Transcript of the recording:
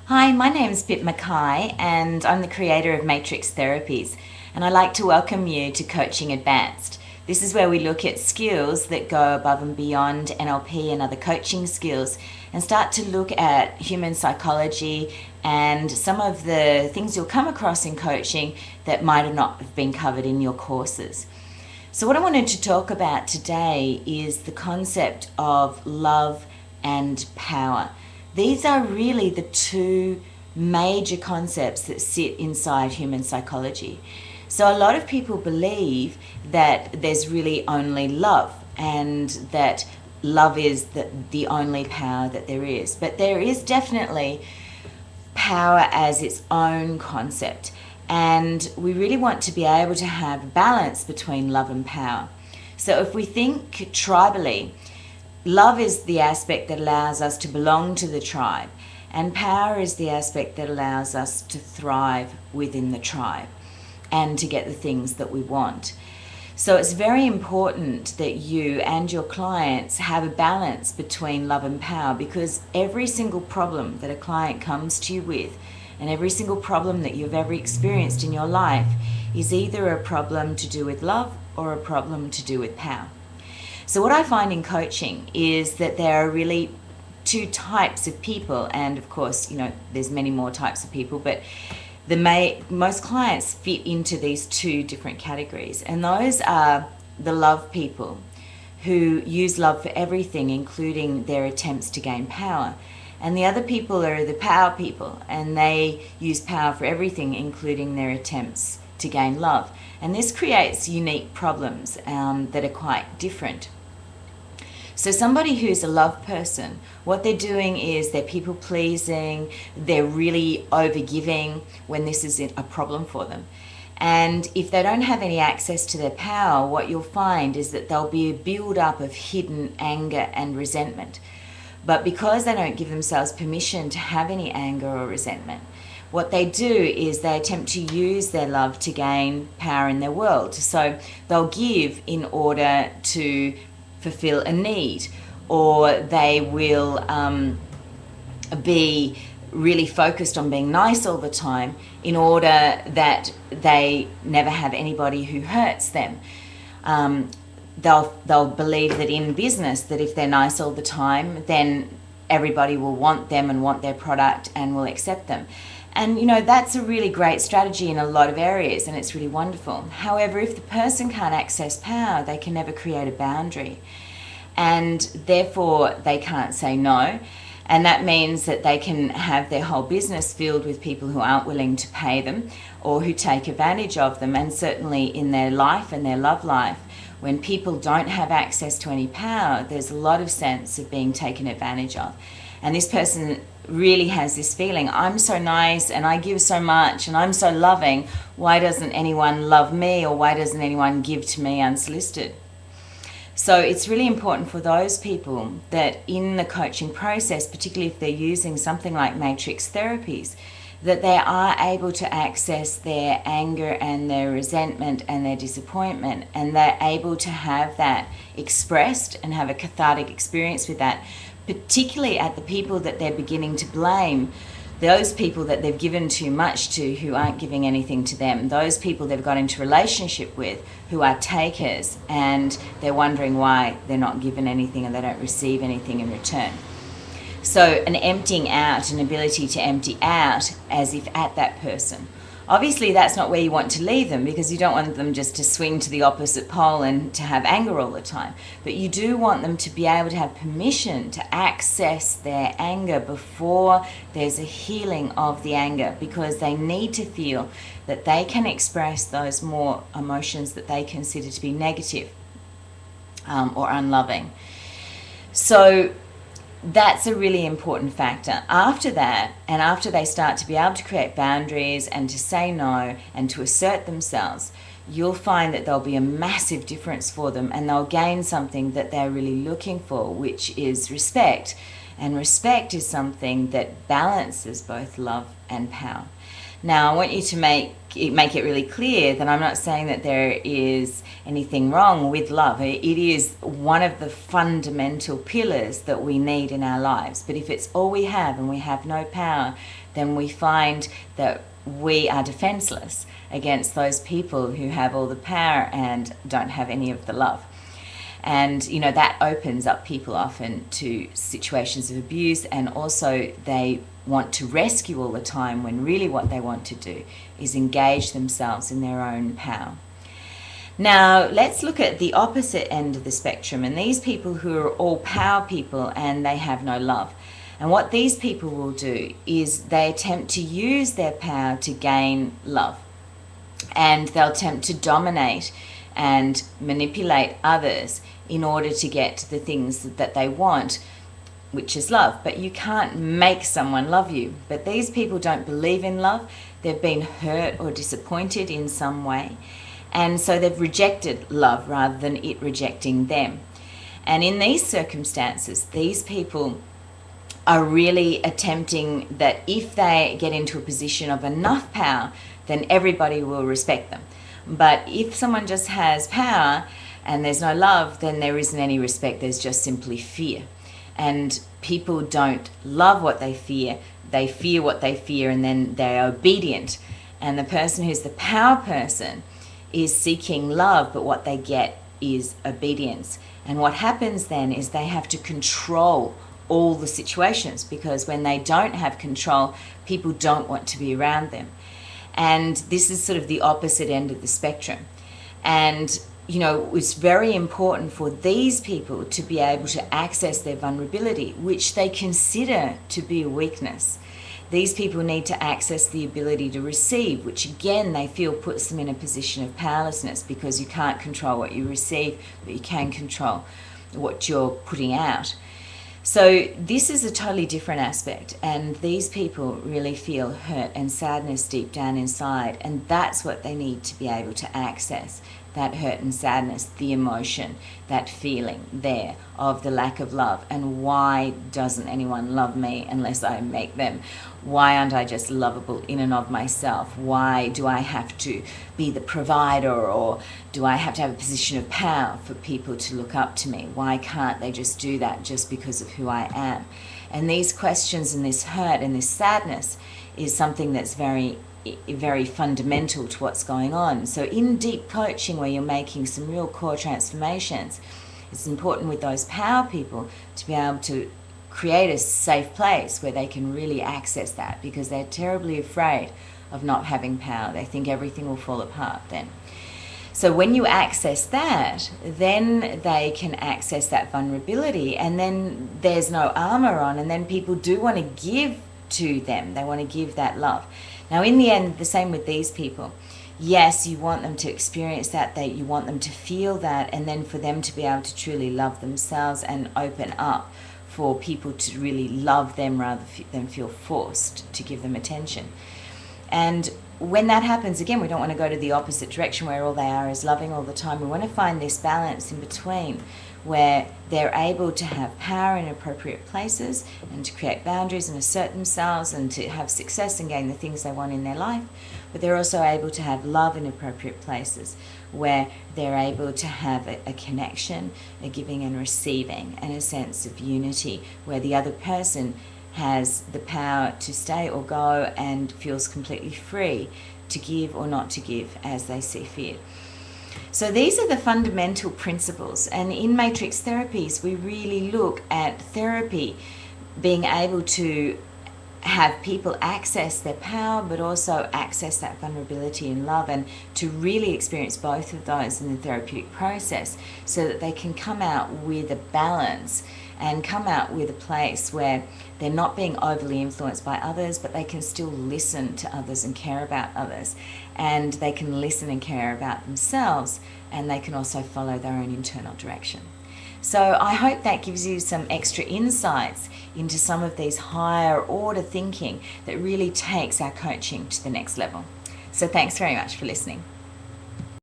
Hi, my name is Pip Mackay and I'm the creator of Matrix Therapies, and I'd like to welcome you to Coaching Advanced. This is where we look at skills that go above and beyond NLP and other coaching skills and start to look at human psychology and some of the things you'll come across in coaching that might have not have been covered in your courses. So what I wanted to talk about today is the concept of love and power. These are really the two major concepts that sit inside human psychology. So a lot of people believe that there's really only love and that love is the only power that there is. But there is definitely power as its own concept. And we really want to be able to have balance between love and power. So if we think tribally, love is the aspect that allows us to belong to the tribe, and power is the aspect that allows us to thrive within the tribe and to get the things that we want. So it's very important that you and your clients have a balance between love and power, because every single problem that a client comes to you with and every single problem that you've ever experienced in your life is either a problem to do with love or a problem to do with power. So what I find in coaching is that there are really two types of people, and of course, there's many more types of people, but most clients fit into these two different categories, and those are the love people who use love for everything, including their attempts to gain power. And the other people are the power people, and they use power for everything, including their attempts to gain love. And this creates unique problems that are quite different. So somebody who's a love person, what they're doing is they're people pleasing, they're really overgiving when this is a problem for them. And if they don't have any access to their power, what you'll find is that there'll be a build-up of hidden anger and resentment. But because they don't give themselves permission to have any anger or resentment, what they do is they attempt to use their love to gain power in their world. So they'll give in order to fulfill a need, or they will be really focused on being nice all the time in order that they never have anybody who hurts them. They'll believe that in business, that if they're nice all the time, then everybody will want them and want their product and will accept them. And that's a really great strategy in a lot of areas, and it's really wonderful. However, if the person can't access power, they can never create a boundary, and therefore they can't say no. And that means that they can have their whole business filled with people who aren't willing to pay them or who take advantage of them. And certainly in their life and their love life, when people don't have access to any power, there's a lot of sense of being taken advantage of. And this person really has this feeling, I'm so nice and I give so much and I'm so loving, why doesn't anyone love me, or why doesn't anyone give to me unsolicited? So it's really important for those people that in the coaching process, particularly if they're using something like matrix therapies, that they are able to access their anger and their resentment and their disappointment, and they're able to have that expressed and have a cathartic experience with that, particularly at the people that they're beginning to blame, those people that they've given too much to who aren't giving anything to them, those people they've got into relationship with who are takers, and they're wondering why they're not given anything and they don't receive anything in return. So an emptying out, an ability to empty out as if at that person. Obviously that's not where you want to leave them, because you don't want them just to swing to the opposite pole and to have anger all the time. But you do want them to be able to have permission to access their anger before there's a healing of the anger, because they need to feel that they can express those more emotions that they consider to be negative or unloving. So that's a really important factor. After that, and after they start to be able to create boundaries and to say no and to assert themselves, you'll find that there'll be a massive difference for them, and they'll gain something that they're really looking for, which is respect. And respect is something that balances both love and power. Now, I want you to make it really clear that I'm not saying that there is anything wrong with love. It is one of the fundamental pillars that we need in our lives. But if it's all we have and we have no power, then we find that we are defenseless against those people who have all the power and don't have any of the love. And, you know, that opens up people often to situations of abuse, and also they want to rescue all the time when really what they want to do is engage themselves in their own power. Now, let's look at the opposite end of the spectrum, and these people who are all power people and they have no love. And what these people will do is they attempt to use their power to gain love, and they'll attempt to dominate and manipulate others in order to get the things that they want, which is love. But you can't make someone love you. But these people don't believe in love. They've been hurt or disappointed in some way, and so they've rejected love rather than it rejecting them. And in these circumstances, these people are really attempting that if they get into a position of enough power, then everybody will respect them. But if someone just has power and there's no love, then there isn't any respect. There's just simply fear. And people don't love what they fear what they fear, and then they're obedient. And the person who's the power person is seeking love, but what they get is obedience. And what happens then is they have to control all the situations, because when they don't have control, people don't want to be around them. And this is sort of the opposite end of the spectrum. And, you know, it's very important for these people to be able to access their vulnerability, which they consider to be a weakness. These people need to access the ability to receive, which again they feel puts them in a position of powerlessness, because you can't control what you receive, but you can control what you're putting out. So this is a totally different aspect, and these people really feel hurt and sadness deep down inside, and that's what they need to be able to access, that hurt and sadness, the emotion, that feeling there of the lack of love. And why doesn't anyone love me unless I make them? Why aren't I just lovable in and of myself? Why do I have to be the provider, or do I have to have a position of power for people to look up to me? Why can't they just do that just because of who I am? And these questions and this hurt and this sadness is something that's very fundamental to what's going on. So in deep coaching, where you're making some real core transformations, it's important with those power people to be able to create a safe place where they can really access that, because they're terribly afraid of not having power. They think everything will fall apart then. So when you access that, then they can access that vulnerability, and then there's no armor on, and then people do want to give to them. They want to give that love. Now, in the end, the same with these people. Yes, you want them to experience that, you want them to feel that, and then for them to be able to truly love themselves and open up for people to really love them rather than feel forced to give them attention. And when that happens, again, we don't want to go to the opposite direction where all they are is loving all the time. We want to find this balance in between, where they're able to have power in appropriate places and to create boundaries and assert themselves and to have success and gain the things they want in their life. But they're also able to have love in appropriate places, where they're able to have a connection, a giving and receiving, and a sense of unity, where the other person has the power to stay or go and feels completely free to give or not to give as they see fit. So these are the fundamental principles, and in matrix therapies we really look at therapy being able to have people access their power but also access that vulnerability and love, and to really experience both of those in the therapeutic process, so that they can come out with a balance and come out with a place where they're not being overly influenced by others, but they can still listen to others and care about others, and they can listen and care about themselves, and they can also follow their own internal direction. So I hope that gives you some extra insights into some of these higher order thinking that really takes our coaching to the next level. So thanks very much for listening.